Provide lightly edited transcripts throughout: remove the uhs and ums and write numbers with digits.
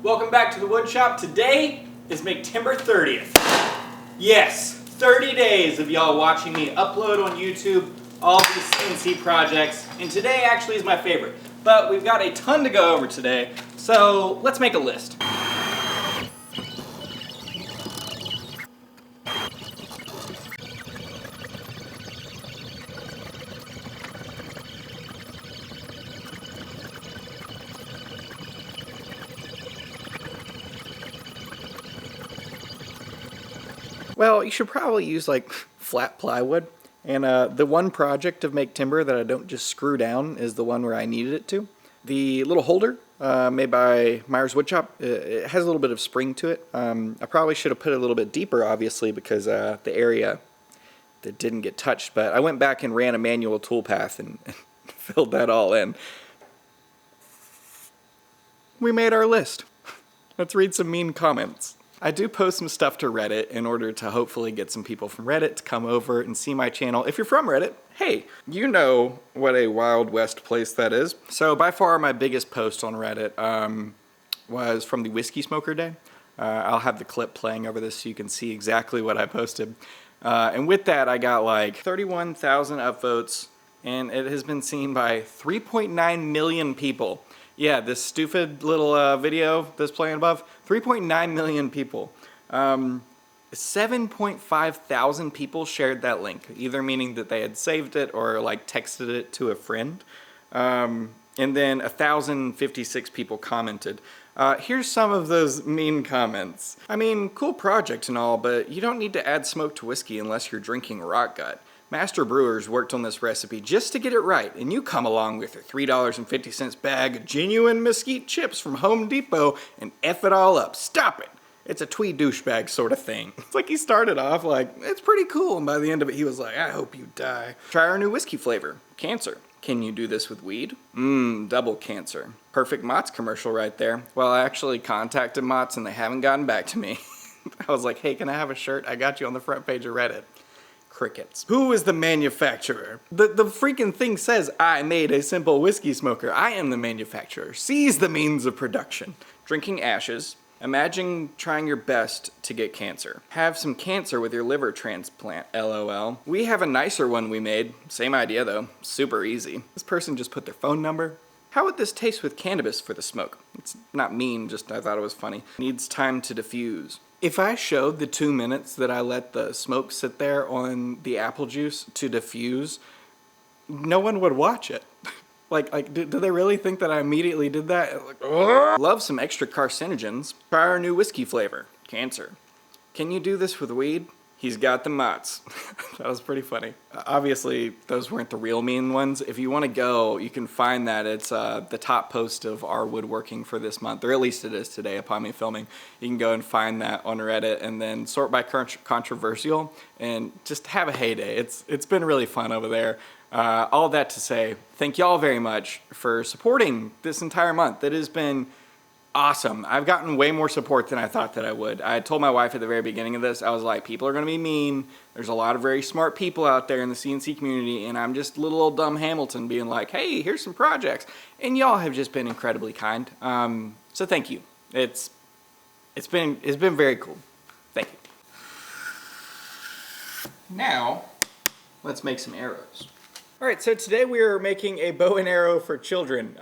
Welcome back to the Woodshop. Today is Maketember 30th. Yes, 30 days of y'all watching me upload on YouTube all these CNC projects, and today actually is my favorite. But we've got a ton to go over today, so let's make a list. Well, you should probably use like flat plywood, and the one project of Maketember that I don't just screw down is the one where I needed it to. The little holder made by Myers Woodshop, it has a little bit of spring to it. I probably should have put it a little bit deeper, obviously, because the area that didn't get touched, but I went back and ran a manual toolpath and filled that all in. We made our list. Let's read some mean comments. I do post some stuff to Reddit in order to hopefully get some people from Reddit to come over and see my channel. If you're from Reddit, hey, you know what a Wild West place that is. So by far my biggest post on Reddit was from the Whiskey Smoker Day. I'll have the clip playing over this so you can see exactly what I posted. And with that, I got like 31,000 upvotes, and it has been seen by 3.9 million people. Yeah, this stupid little video that's playing above, 3.9 million people. 7.5 thousand people shared that link, either meaning that they had saved it or like texted it to a friend. And then 1,056 people commented. Here's some of those mean comments. I mean, cool project and all, but you don't need to add smoke to whiskey unless you're drinking rock gut. Master brewers worked on this recipe just to get it right, and you come along with your $3.50 bag of genuine mesquite chips from Home Depot and F it all up. Stop it! It's a twee douchebag sort of thing. It's like he started off like, it's pretty cool, and by the end of it he was like, I hope you die. Try our new whiskey flavor, Cancer. Can you do this with weed? Double cancer. Perfect Mott's commercial right there. Well, I actually contacted Mott's and they haven't gotten back to me. I was like, hey, can I have a shirt? I got you on the front page of Reddit. Crickets. Who is the manufacturer? The freaking thing says I made a simple whiskey smoker. I am the manufacturer. Seize the means of production. Drinking ashes. Imagine trying your best to get cancer. Have some cancer with your liver transplant, LOL. We have a nicer one we made. Same idea though. Super easy. This person just put their phone number. How would this taste with cannabis for the smoke? It's not mean, just I thought it was funny. Needs time to diffuse. If I showed the 2 minutes that I let the smoke sit there on the apple juice to diffuse, no one would watch it. Do they really think that I immediately did that? Like, love some extra carcinogens. Try our new whiskey flavor, Cancer. Can you do this with weed? He's got the Mott's. That was pretty funny. Obviously, those weren't the real mean ones. If you want to go, you can find that. It's the top post of our woodworking for this month, or at least it is today upon me filming. You can go and find that on Reddit and then sort by controversial and just have a heyday. It's been really fun over there. All that to say, thank y'all very much for supporting this entire month. It has been awesome. I've gotten way more support than I thought that I would. I told my wife at the very beginning of this, I was like, people are going to be mean. There's a lot of very smart people out there in the CNC community, and I'm just little old dumb Hamilton being like, hey, here's some projects. And y'all have just been incredibly kind. So thank you. It's been very cool. Thank you. Now, let's make some arrows. All right, so today we are making a bow and arrow for children.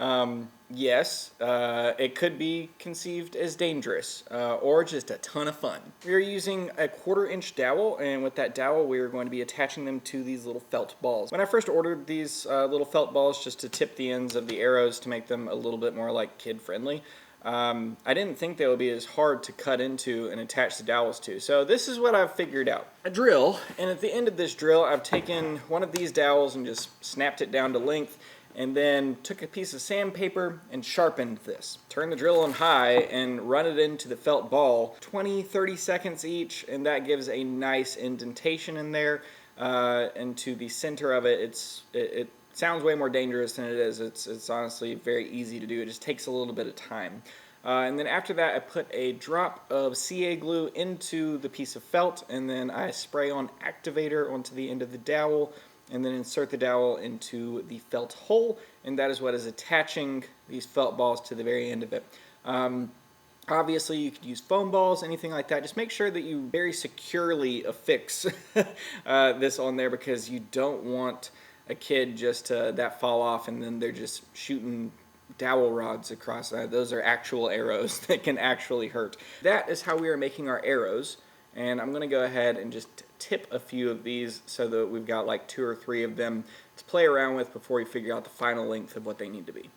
Yes, it could be conceived as dangerous or just a ton of fun. We are using a 1/4-inch dowel, and with that dowel we are going to be attaching them to these little felt balls. When I first ordered these little felt balls just to tip the ends of the arrows to make them a little bit more like kid-friendly, I didn't think they would be as hard to cut into and attach the dowels to. So this is what I've figured out. A drill, and at the end of this drill I've taken one of these dowels and just snapped it down to length, and then took a piece of sandpaper and sharpened this. Turn the drill on high and run it into the felt ball, 20-30 seconds each, and that gives a nice indentation in there. And to the center of it, it sounds way more dangerous than it is. It's honestly very easy to do. It just takes a little bit of time. And then after that, I put a drop of CA glue into the piece of felt, and then I spray on activator onto the end of the dowel, and then insert the dowel into the felt hole, and that is what is attaching these felt balls to the very end of it. Obviously, you could use foam balls, anything like that. Just make sure that you very securely affix this on there, because you don't want a kid just to that fall off and then they're just shooting dowel rods across that. Those are actual arrows that can actually hurt. That is how we are making our arrows. And I'm going to go ahead and just tip a few of these so that we've got like 2 or 3 of them to play around with before we figure out the final length of what they need to be.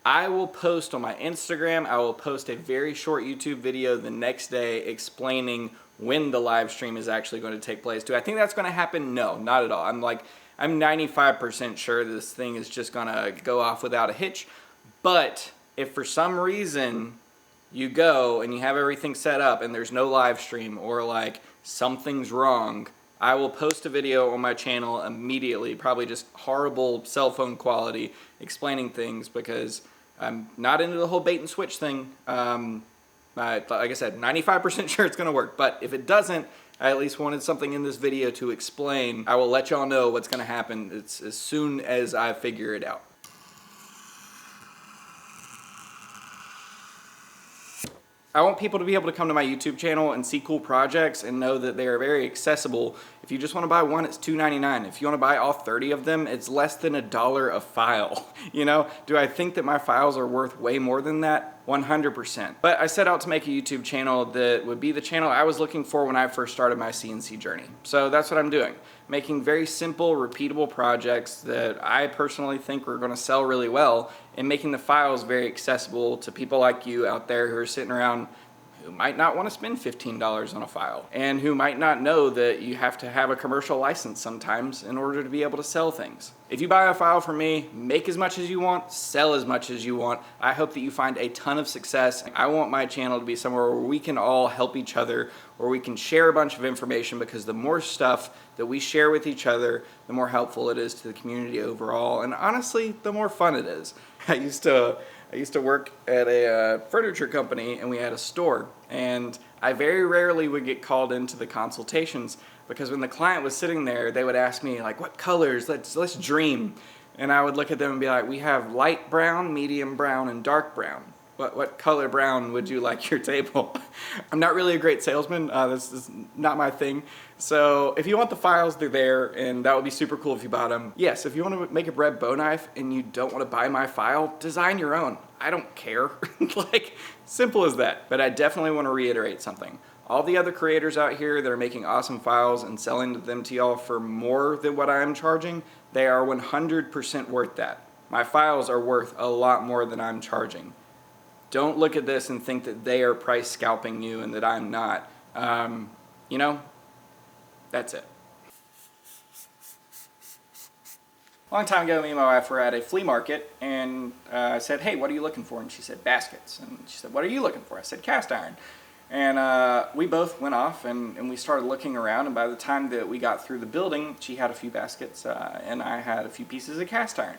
I will post on my Instagram, I will post a very short YouTube video the next day explaining when the live stream is actually going to take place. Do I think that's going to happen? No, not at all. I'm 95% sure this thing is just going to go off without a hitch. But if for some reason you go and you have everything set up and there's no live stream, or like something's wrong, I will post a video on my channel immediately, probably just horrible cell phone quality, explaining things, because I'm not into the whole bait and switch thing. Like I said, 95% sure it's going to work, but if it doesn't, I at least wanted something in this video to explain. I will let y'all know what's going to happen as soon as I figure it out. I want people to be able to come to my YouTube channel and see cool projects and know that they are very accessible. If you just want to buy one, it's $2.99. If you want to buy all 30 of them, it's less than $1 a file. You know, do I think that my files are worth way more than that? 100%. But I set out to make a YouTube channel that would be the channel I was looking for when I first started my CNC journey. So that's what I'm doing. Making very simple, repeatable projects that I personally think are going to sell really well, and making the files very accessible to people like you out there who are sitting around who might not want to spend $15 on a file, and who might not know that you have to have a commercial license sometimes in order to be able to sell things. If you buy a file from me, make as much as you want, sell as much as you want. I hope that you find a ton of success. I want my channel to be somewhere where we can all help each other, where we can share a bunch of information, because the more stuff that we share with each other, the more helpful it is to the community overall, and honestly, the more fun it is. I used to work at a furniture company, and we had a store, and I very rarely would get called into the consultations, because when the client was sitting there, they would ask me like, what colors, let's dream. And I would look at them and be like, we have light brown, medium brown, and dark brown. What color brown would you like your table? I'm not really a great salesman. This is not my thing. So if you want the files, they're there, and that would be super cool if you bought them. Yes, if you want to make a bread bow knife and you don't want to buy my file, design your own. I don't care. Like, simple as that. But I definitely want to reiterate something. All the other creators out here that are making awesome files and selling them to y'all for more than what I'm charging, they are 100% worth that. My files are worth a lot more than I'm charging. Don't look at this and think that they are price scalping you and that I'm not. You know, that's it. A long time ago, me and my wife were at a flea market, and I said, hey, what are you looking for? And she said, baskets. And she said, what are you looking for? I said, cast iron. And we both went off and we started looking around, and by the time that we got through the building, she had a few baskets and I had a few pieces of cast iron.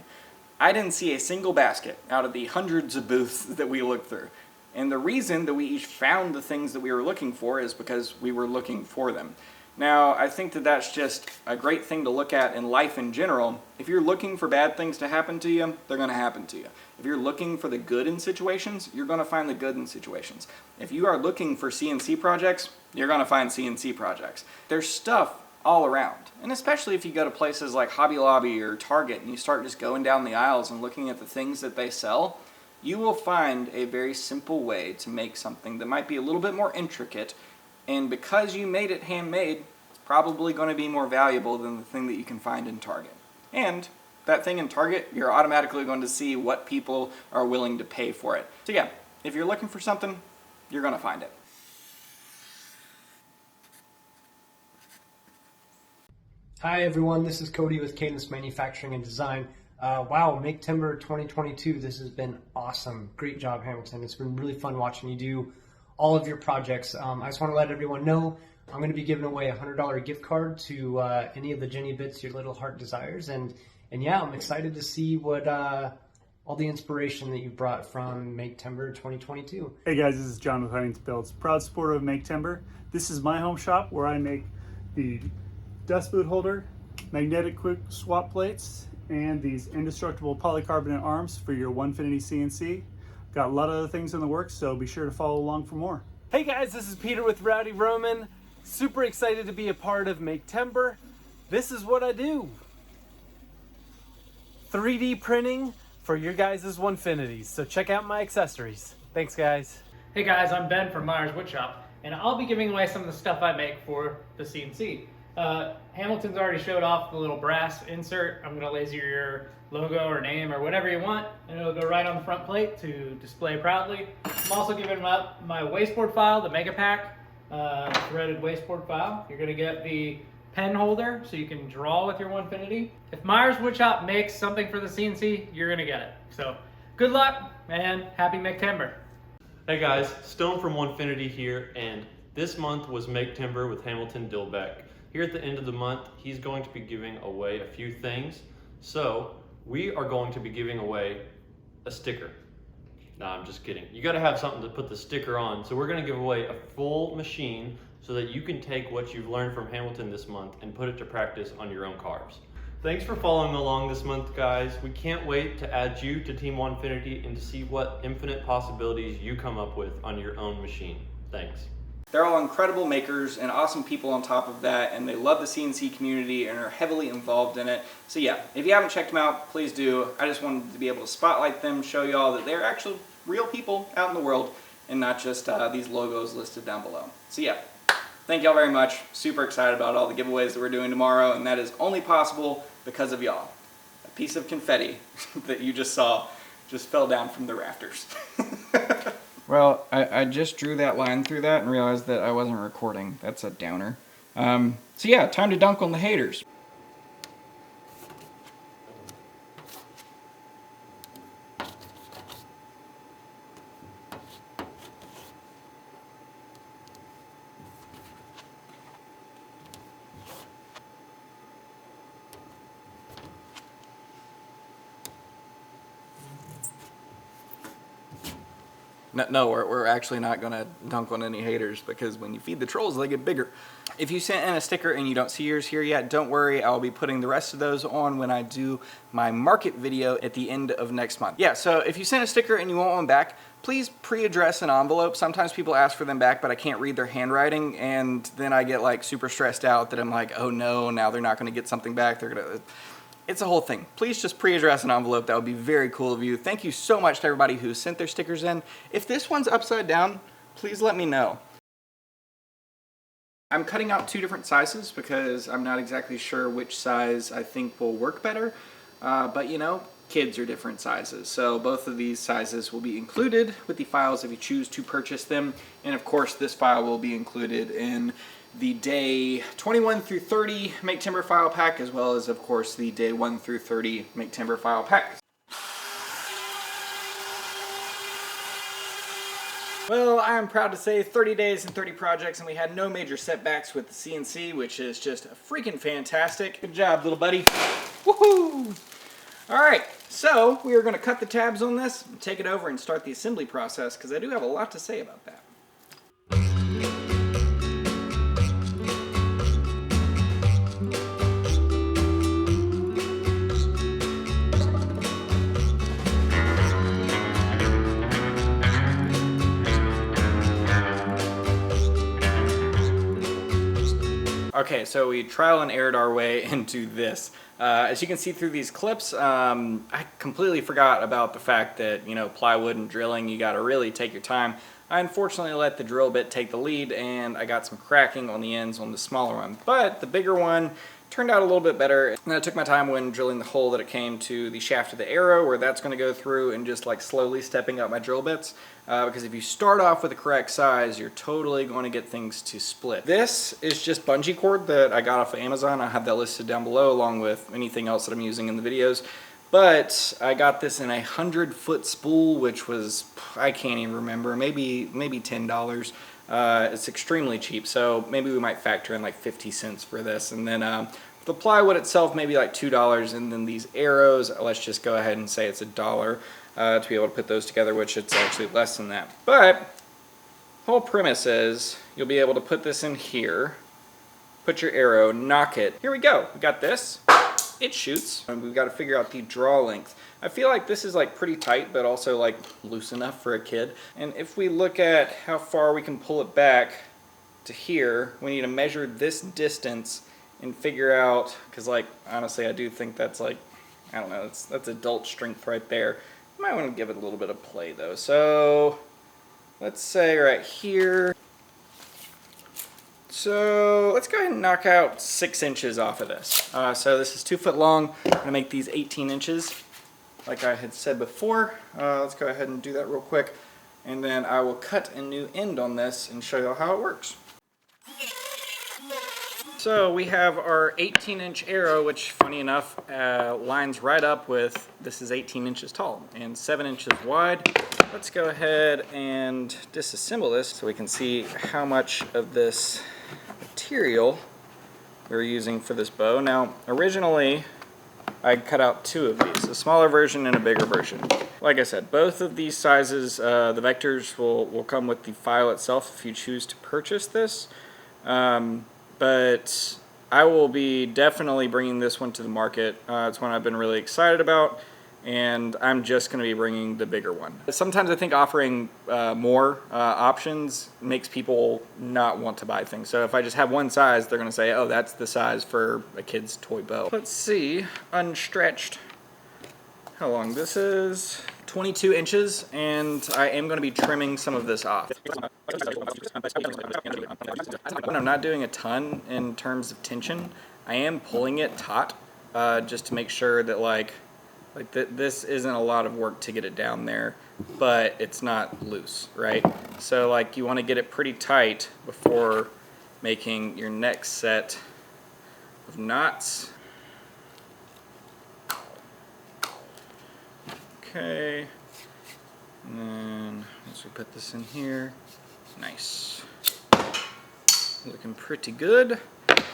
I didn't see a single basket out of the hundreds of booths that we looked through. And the reason that we each found the things that we were looking for is because we were looking for them. Now, I think that that's just a great thing to look at in life in general. If you're looking for bad things to happen to you, they're going to happen to you. If you're looking for the good in situations, you're going to find the good in situations. If you are looking for CNC projects, you're going to find CNC projects. There's stuff all around. And especially if you go to places like Hobby Lobby or Target and you start just going down the aisles and looking at the things that they sell, you will find a very simple way to make something that might be a little bit more intricate, and because you made it handmade, it's probably going to be more valuable than the thing that you can find in Target. And that thing in Target, you're automatically going to see what people are willing to pay for it. So yeah, if you're looking for something, you're going to find it. Hi everyone, this is Cody with Cadence Manufacturing and Design. Wow, Maketember 2022, this has been awesome. Great job, Hamilton. It's been really fun watching you do all of your projects. I just want to let everyone know I'm going to be giving away a $100 gift card to any of the Jenny Bits Your Little Heart desires. And yeah, I'm excited to see what all the inspiration that you brought from Maketember 2022. Hey guys, this is John with Huntington Builds, proud supporter of Maketember. This is my home shop where I make the dust boot holder, magnetic quick swap plates, and these indestructible polycarbonate arms for your Onefinity CNC. Got a lot of other things in the works, so be sure to follow along for more. Hey guys, this is Peter with Rowdy Roman. Super excited to be a part of Maketember. This is what I do. 3D printing for your guys' Onefinities. So check out my accessories. Thanks guys. Hey guys, I'm Ben from Myers Woodshop, and I'll be giving away some of the stuff I make for the CNC. Hamilton's already showed off the little brass insert. I'm gonna laser your logo or name or whatever you want, and it'll go right on the front plate to display proudly. I'm also giving up my wasteboard file, the Mega Pack threaded wasteboard file. You're gonna get the pen holder so you can draw with your Onefinity. If Myers Woodshop makes something for the CNC, you're gonna get it. So good luck and happy Maketember. Hey guys, Stone from Onefinity here, and this month was Maketember with Hamilton Dilbeck. Here at the end of the month, he's going to be giving away a few things. So we are going to be giving away a sticker. Nah, I'm just kidding. You gotta have something to put the sticker on. So we're gonna give away a full machine so that you can take what you've learned from Hamilton this month and put it to practice on your own cars. Thanks for following along this month, guys. We can't wait to add you to Team Onefinity and to see what infinite possibilities you come up with on your own machine. Thanks. They're all incredible makers and awesome people on top of that, and they love the CNC community and are heavily involved in it. So yeah, if you haven't checked them out, please do. I just wanted to be able to spotlight them, show you all that they're actually real people out in the world and not just these logos listed down below. So yeah, thank y'all very much. Super excited about all the giveaways that we're doing tomorrow, and that is only possible because of y'all. A piece of confetti that you just saw just fell down from the rafters. Well, I just drew that line through that and realized that I wasn't recording. That's a downer. So yeah, time to dunk on the haters. No, we're actually not going to dunk on any haters, because when you feed the trolls, they get bigger. If you sent in a sticker and you don't see yours here yet, don't worry. I'll be putting the rest of those on when I do my market video at the end of next month. Yeah, so if you sent a sticker and you want one back, please pre-address an envelope. Sometimes people ask for them back, but I can't read their handwriting, and then I get like super stressed out that I'm like, oh no, now they're not going to get something back. They're going to... It's a whole thing. Please just pre-address an envelope. That would be very cool of you. Thank you so much to everybody who sent their stickers in. If this one's upside down, please let me know. I'm cutting out 2 different sizes because I'm not exactly sure which size I think will work better. But you know, kids are different sizes. So both of these sizes will be included with the files if you choose to purchase them. And of course, this file will be included in the day 21 through 30 Maketember file pack, as well as, of course, the day 1 through 30 Maketember file pack. Well, I am proud to say 30 days and 30 projects, and we had no major setbacks with the CNC, which is just freaking fantastic. Good job, little buddy. Woohoo! All right, so we are going to cut the tabs on this, and take it over and start the assembly process, because I do have a lot to say about that. Okay, so we trial and errored our way into this. As you can see through these clips, I completely forgot about the fact that, you know, plywood and drilling, you gotta really take your time. I unfortunately let the drill bit take the lead, and I got some cracking on the ends on the smaller one. But the bigger one turned out a little bit better. And I took my time when drilling the hole that it came to the shaft of the arrow, where that's going to go through, and just like slowly stepping up my drill bits. Because if you start off with the correct size, you're totally going to get things to split. This is just bungee cord that I got off of Amazon. I have that listed down below along with anything else that I'm using in the videos. But I got this in a 100-foot spool, which was, I can't even remember, maybe $10. It's extremely cheap, so maybe we might factor in like 50 cents for this. And then the plywood itself, maybe like $2. And then these arrows, let's just go ahead and say it's $1 to be able to put those together, which it's actually less than that. But the whole premise is you'll be able to put this in here, put your arrow, knock it. Here we go. We got this. it shoots. And we've got to figure out the draw length. I feel like this is like pretty tight, but also like loose enough for a kid. And if we look at how far we can pull it back to here, we need to measure this distance and figure out, because like honestly I do think that's like, I don't know, that's adult strength right there. You might want to give it a little bit of play though. So let's say right here. So let's go ahead and knock out 6 inches off of this. So this is 2 foot long. I'm gonna make these 18 inches like I had said before. Let's go ahead and do that real quick, and then I will cut a new end on this and show you how it works. So we have our 18-inch arrow, which funny enough lines right up with, this is 18 inches tall and 7 inches wide. Let's go ahead and disassemble this so we can see how much of this material we're using for this bow. Now originally I cut out 2 of these, a smaller version and a bigger version. Like I said, both of these sizes, the vectors will come with the file itself if you choose to purchase this. But I will be definitely bringing this one to the market. It's one I've been really excited about, and I'm just going to be bringing the bigger one. Sometimes I think offering more options makes people not want to buy things. So if I just have one size, they're going to say, oh, that's the size for a kid's toy bow. Let's see, unstretched, how long this is. 22 inches, and I am going to be trimming some of this off. I'm not doing a ton in terms of tension. I am pulling it taut just to make sure that this isn't a lot of work to get it down there, but it's not loose, right? So like you want to get it pretty tight before making your next set of knots. Okay, and then once we put this in here, nice. Looking pretty good.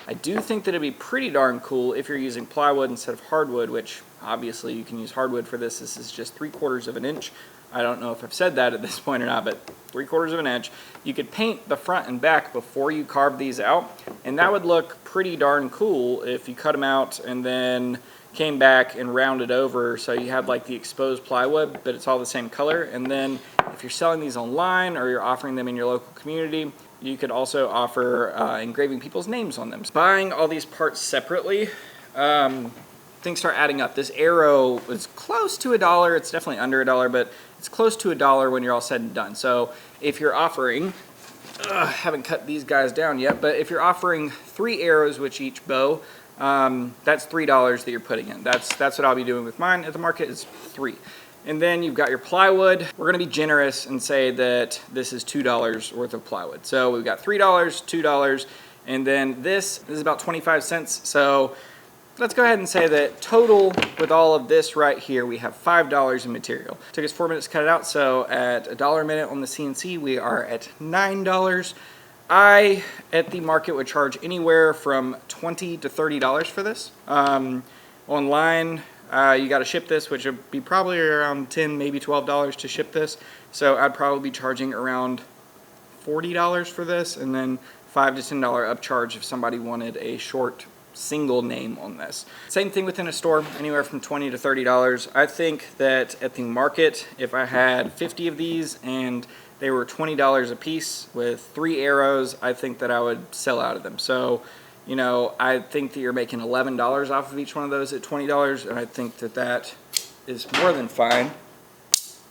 I do think that it'd be pretty darn cool if you're using plywood instead of hardwood, which obviously you can use hardwood for this. This is just 3/4 of an inch. I don't know if I've said that at this point or not, but 3/4 of an inch. You could paint the front and back before you carve these out, and that would look pretty darn cool if you cut them out and then came back and rounded over so you have like the exposed plywood, but it's all the same color. And then if you're selling these online or you're offering them in your local community, you could also offer engraving people's names on them. Buying all these parts separately, things start adding up. This arrow is close to $1. It's definitely under $1, but it's close to $1 when you're all said and done. So if you're offering, haven't cut these guys down yet, but if you're offering 3 arrows with each bow, that's $3 that you're putting in. That's what I'll be doing with mine at the market, is 3. And then you've got your plywood. We're gonna be generous and say that this is $2 worth of plywood. So we've got $3, $2, and then this is about 25 cents. So let's go ahead and say that total with all of this right here, we have $5 in material. Took us 4 minutes to cut it out, so at $1 a minute on the CNC, we are at $9. I, at the market, would charge anywhere from $20 to $30 for this. Online, you got to ship this, which would be probably around $10, maybe $12 to ship this. So I'd probably be charging around $40 for this, and then $5 to $10 upcharge if somebody wanted a short single name on this. Same thing within a store, anywhere from $20 to $30. I think that at the market, if I had 50 of these and they were $20 a piece with 3 arrows, I think that I would sell out of them. So, you know, I think that you're making $11 off of each one of those at $20, and I think that that is more than fine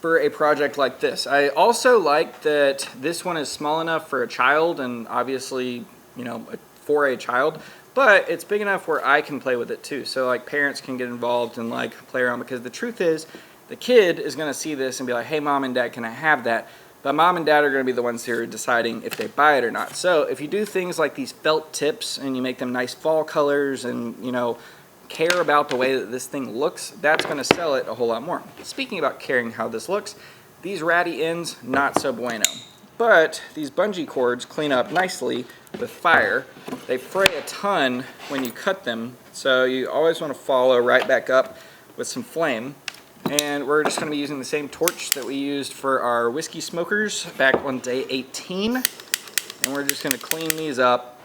for a project like this. I also like that this one is small enough for a child, and obviously, you know, for a child, but it's big enough where I can play with it too. So like parents can get involved and like play around, because the truth is the kid is gonna see this and be like, hey mom and dad, can I have that? But mom and dad are going to be the ones who are deciding if they buy it or not. So if you do things like these felt tips and you make them nice fall colors and, you know, care about the way that this thing looks, that's going to sell it a whole lot more. Speaking about caring how this looks, these ratty ends, not so bueno. But these bungee cords clean up nicely with fire. They fray a ton when you cut them, so you always want to follow right back up with some flame. And we're just going to be using the same torch that we used for our whiskey smokers back on day 18. And we're just going to clean these up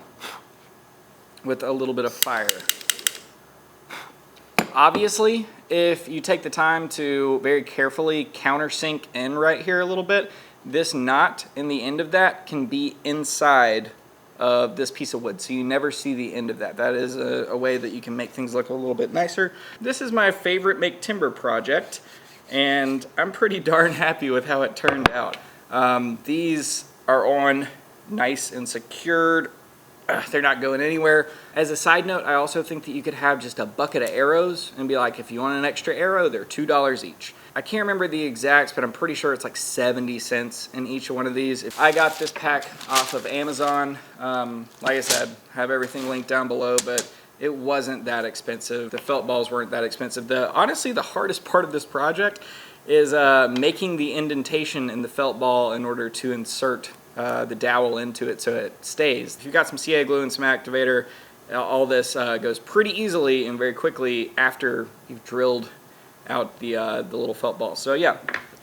with a little bit of fire. Obviously, if you take the time to very carefully countersink in right here a little bit, this knot in the end of that can be inside of this piece of wood, so you never see the end of that. That is a way that you can make things look a little bit nicer. This is my favorite Maketember project, and I'm pretty darn happy with how it turned out. These are on nice and secured. They're not going anywhere. As a side note, I also think that you could have just a bucket of arrows and be like, if you want an extra arrow, they're $2 each. I can't remember the exacts, but I'm pretty sure it's like 70 cents in each one of these. I got this pack off of Amazon. Like I said, have everything linked down below, but it wasn't that expensive. The felt balls weren't that expensive. Honestly, the hardest part of this project is making the indentation in the felt ball in order to insert the dowel into it so it stays. If you've got some CA glue and some activator, all this goes pretty easily and very quickly after you've drilled out the little felt ball. So yeah,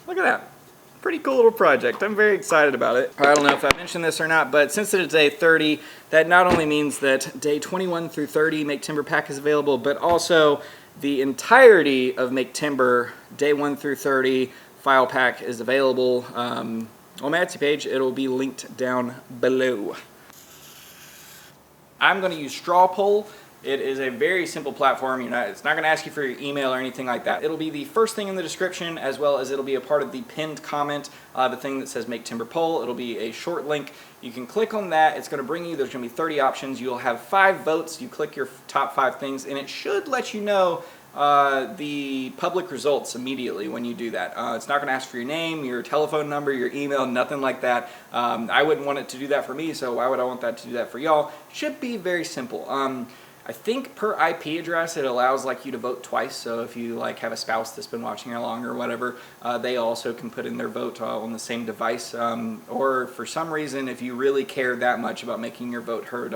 look at that. Pretty cool little project. I'm very excited about it. I don't know if I mentioned this or not, but since it is day 30, that not only means that day 21 through 30 Maketember pack is available, but also the entirety of Maketember day 1 through 30 file pack is available. On my Etsy page, it'll be linked down below. I'm going to use Straw Poll. It is a very simple platform. It's not going to ask you for your email or anything like that. It'll be the first thing in the description, as well as it'll be a part of the pinned comment. The thing that says Maketember Poll. It'll be a short link. You can click on that. It's going to bring you, there's going to be 30 options. You'll have 5 votes. You click your top 5 things, and it should let you know the public results immediately when you do that. It's not going to ask for your name, your telephone number, your email, nothing like that. I wouldn't want it to do that for me, so why would I want that to do that for y'all? Should be very simple. I think per IP address it allows like you to vote twice, so if you like have a spouse that's been watching along or whatever, they also can put in their vote on the same device, or for some reason if you really care that much about making your vote heard,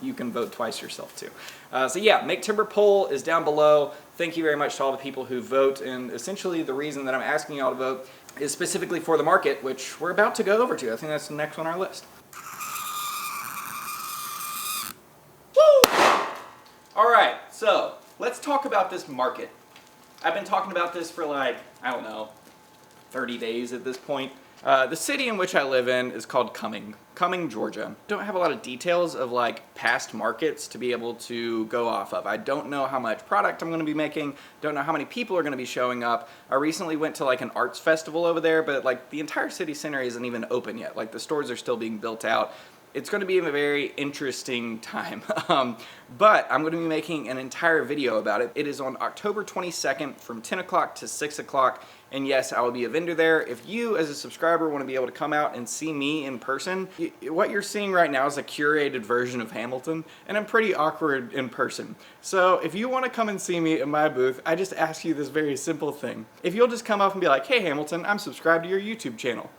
you can vote twice yourself too. So yeah, Maketember Poll is down below. Thank you very much to all the people who vote, and essentially the reason that I'm asking y'all to vote is specifically for the market, which we're about to go over to. I think that's the next on our list. Alright, so let's talk about this market. I've been talking about this for like, I don't know, 30 days at this point. The city in which I live in is called Cumming, Georgia. Don't have a lot of details of like past markets to be able to go off of. I don't know how much product I'm going to be making, don't know how many people are going to be showing up. I recently went to like an arts festival over there, but like the entire city center isn't even open yet. Like the stores are still being built out. It's going to be a very interesting time, but I'm going to be making an entire video about it. It is on October 22nd from 10 o'clock to 6 o'clock, and yes, I will be a vendor there. If you, as a subscriber, want to be able to come out and see me in person, what you're seeing right now is a curated version of Hamilton, and I'm pretty awkward in person. So if you want to come and see me in my booth, I just ask you this very simple thing. If you'll just come up and be like, hey Hamilton, I'm subscribed to your YouTube channel.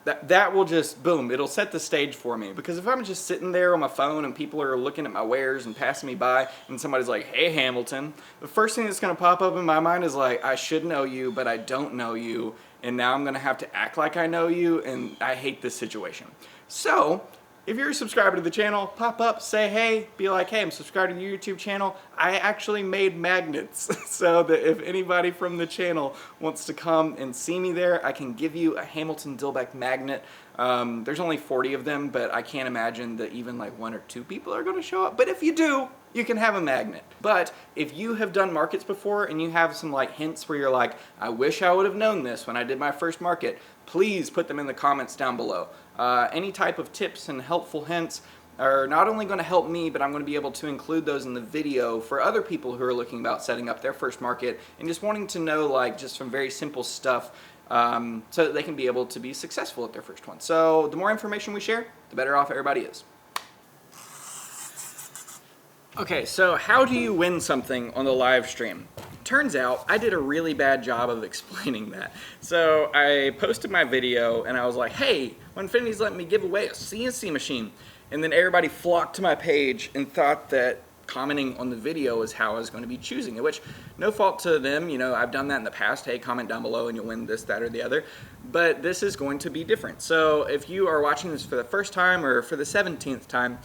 That will just, boom, it'll set the stage for me. Because if I'm just sitting there on my phone and people are looking at my wares and passing me by and somebody's like, hey Hamilton, the first thing that's going to pop up in my mind is like, I should know you, but I don't know you, and now I'm going to have to act like I know you, and I hate this situation. So, if you're a subscriber to the channel, pop up, say hey, be like, hey, I'm subscribed to the YouTube channel. I actually made magnets so that if anybody from the channel wants to come and see me there, I can give you a Hamilton Dilbeck magnet. There's only 40 of them, but I can't imagine that even like 1 or 2 people are going to show up. But if you do, you can have a magnet. But if you have done markets before and you have some like hints where you're like, I wish I would have known this when I did my first market, please put them in the comments down below. Any type of tips and helpful hints are not only going to help me, but I'm going to be able to include those in the video for other people who are looking about setting up their first market and just wanting to know like just some very simple stuff so that they can be able to be successful at their first one. So the more information we share, the better off everybody is. Okay, so how do you win something on the live stream? Turns out I did a really bad job of explaining that. So I posted my video and I was like, hey, Onefinity's letting me give away a CNC machine. And then everybody flocked to my page and thought that commenting on the video is how I was going to be choosing it, which no fault to them. You know, I've done that in the past. Hey, comment down below and you'll win this, that, or the other. But this is going to be different. So if you are watching this for the first time or for the 17th time,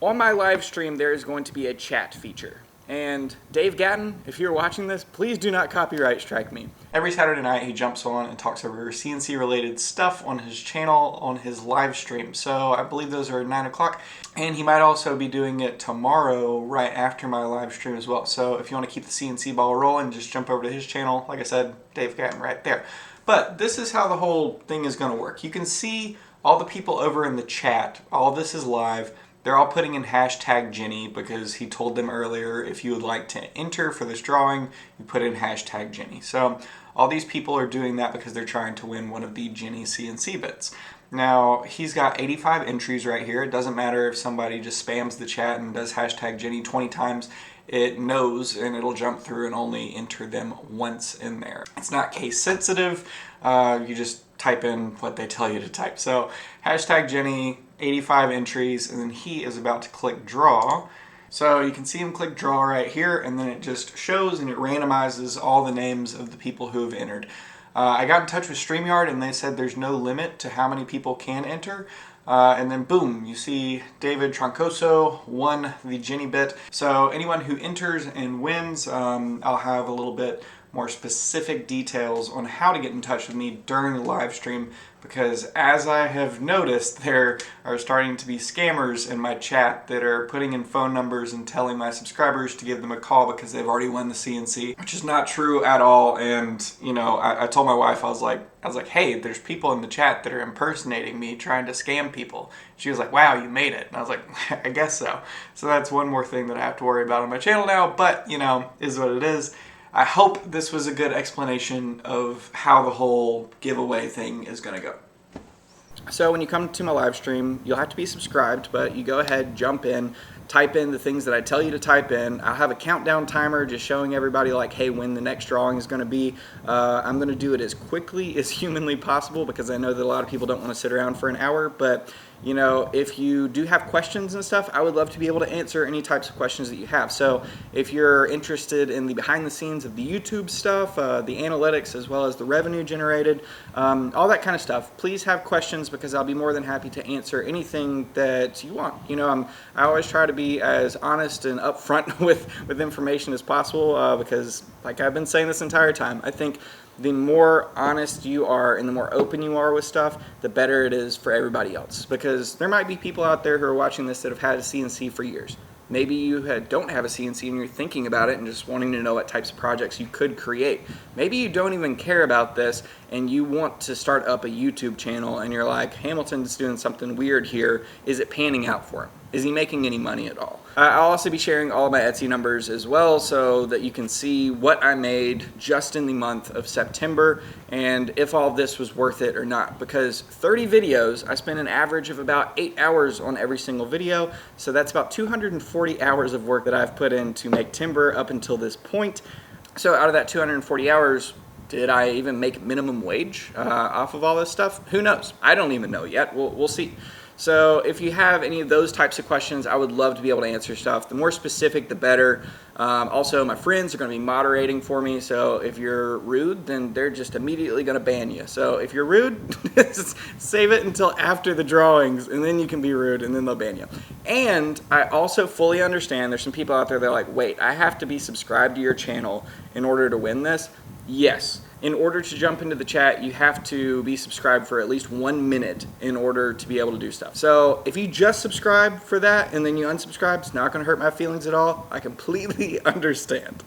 on my live stream there is going to be a chat feature. And Dave Gatton, if you're watching this, please do not copyright strike me. Every Saturday night he jumps on and talks over CNC related stuff on his channel, on his live stream. So I believe those are at 9 o'clock. And he might also be doing it tomorrow right after my live stream as well. So if you want to keep the CNC ball rolling, just jump over to his channel. Like I said, Dave Gatton right there. But this is how the whole thing is going to work. You can see all the people over in the chat. All this is live. They're all putting in hashtag Jenny because he told them earlier if you would like to enter for this drawing, you put in hashtag Jenny. So all these people are doing that because they're trying to win one of the Jenny CNC bits. Now, he's got 85 entries right here. It doesn't matter if somebody just spams the chat and does hashtag Jenny 20 times. It knows and it'll jump through and only enter them once in there. It's not case sensitive. You just type in what they tell you to type. So hashtag Jenny, 85 entries, and then he is about to click draw. So you can see him click draw right here, and then it just shows and it randomizes all the names of the people who have entered. I got in touch with StreamYard and they said there's no limit to how many people can enter. And then boom, you see David Troncoso won the Jenny bit. So anyone who enters and wins, I'll have a little bit more specific details on how to get in touch with me during the live stream, because as I have noticed, there are starting to be scammers in my chat that are putting in phone numbers and telling my subscribers to give them a call because they've already won the CNC, which is not true at all. And you know, I told my wife, I was like, hey, there's people in the chat that are impersonating me, trying to scam people. She was like, wow, you made it. And I was like, I guess so. So that's one more thing that I have to worry about on my channel now, but you know, is what it is. I hope this was a good explanation of how the whole giveaway thing is going to go. So when you come to my live stream, you'll have to be subscribed, but you go ahead, jump in, type in the things that I tell you to type in. I'll have a countdown timer just showing everybody like, hey, when the next drawing is going to be. I'm going to do it as quickly as humanly possible because I know that a lot of people don't want to sit around for an hour, but you know, if you do have questions and stuff, I would love to be able to answer any types of questions that you have. So if you're interested in the behind the scenes of the YouTube stuff, the analytics, as well as the revenue generated, all that kind of stuff, please have questions because I'll be more than happy to answer anything that you want. You know, I always try to be as honest and upfront with information as possible because, like I've been saying this entire time, I think the more honest you are and the more open you are with stuff, the better it is for everybody else. Because there might be people out there who are watching this that have had a CNC for years. Maybe you don't have a CNC and you're thinking about it and just wanting to know what types of projects you could create. Maybe you don't even care about this and you want to start up a YouTube channel and you're like, Hamilton's doing something weird here. Is it panning out for him? Is he making any money at all? I'll also be sharing all of my Etsy numbers as well so that you can see what I made just in the month of September and if all of this was worth it or not. Because 30 videos, I spent an average of about 8 hours on every single video. So that's about 240 hours of work that I've put in to make timber up until this point. So out of that 240 hours, did I even make minimum wage off of all this stuff? Who knows? I don't even know yet. We'll see. So if you have any of those types of questions, I would love to be able to answer stuff. The more specific, the better. Also, my friends are going to be moderating for me. So if you're rude, then they're just immediately going to ban you. So if you're rude, save it until after the drawings, and then you can be rude, and then they'll ban you. And I also fully understand there's some people out there that are like, wait, I have to be subscribed to your channel in order to win this. Yes. In order to jump into the chat, you have to be subscribed for at least 1 minute in order to be able to do stuff. So if you just subscribe for that and then you unsubscribe, it's not going to hurt my feelings at all. I completely understand.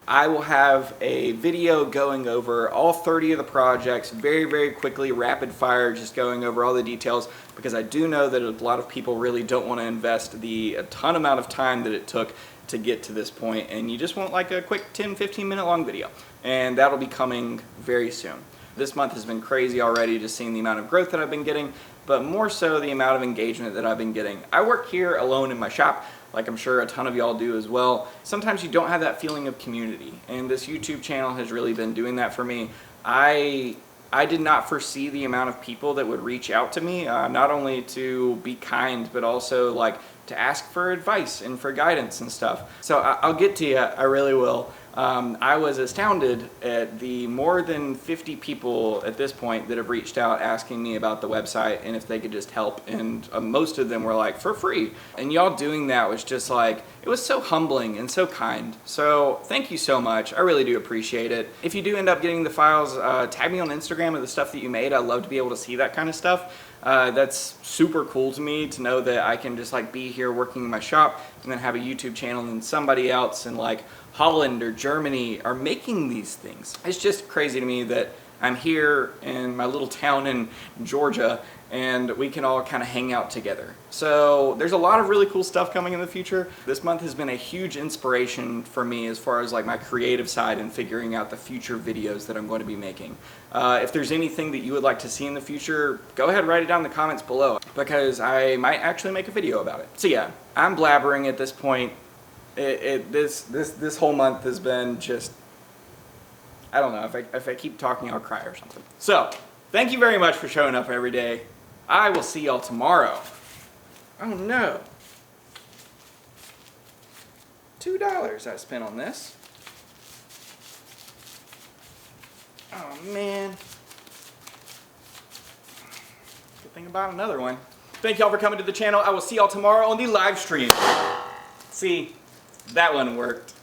I will have a video going over all 30 of the projects very, very quickly, rapid fire, just going over all the details, because I do know that a lot of people really don't want to invest a ton amount of time that it took to get to this point, and you just want like a quick 10-15 minute long video, and that'll be coming very soon. This month has been crazy already, just seeing the amount of growth that I've been getting, but more so the amount of engagement that I've been getting. I work here alone in my shop, like I'm sure a ton of y'all do as well. Sometimes you don't have that feeling of community, and this YouTube channel has really been doing that for me. I did not foresee the amount of people that would reach out to me, not only to be kind, but also like to ask for advice and for guidance and stuff. So I'll get to you, I really will. I was astounded at the more than 50 people at this point that have reached out asking me about the website and if they could just help, and most of them were like, for free. And y'all doing that was just like, it was so humbling and so kind. So thank you so much. I really do appreciate it. If you do end up getting the files, tag me on Instagram of the stuff that you made. I'd love to be able to see that kind of stuff. That's super cool to me to know that I can just like be here working in my shop and then have a YouTube channel and somebody else in like Holland or Germany are making these things. It's just crazy to me that I'm here in my little town in Georgia and we can all kind of hang out together. So there's a lot of really cool stuff coming in the future. This month has been a huge inspiration for me as far as like my creative side and figuring out the future videos that I'm going to be making. If there's anything that you would like to see in the future, go ahead and write it down in the comments below because I might actually make a video about it. So yeah, I'm blabbering at this point. This whole month has been just, I don't know, if I keep talking I'll cry or something. So thank you very much for showing up every day. I will see y'all tomorrow. Oh no, $2 I spent on this. Oh man, good thing about another one. Thank y'all for coming to the channel. I will see y'all tomorrow on the live stream. See, that one worked.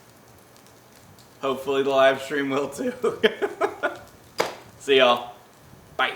Hopefully the live stream will too. See y'all. Bye.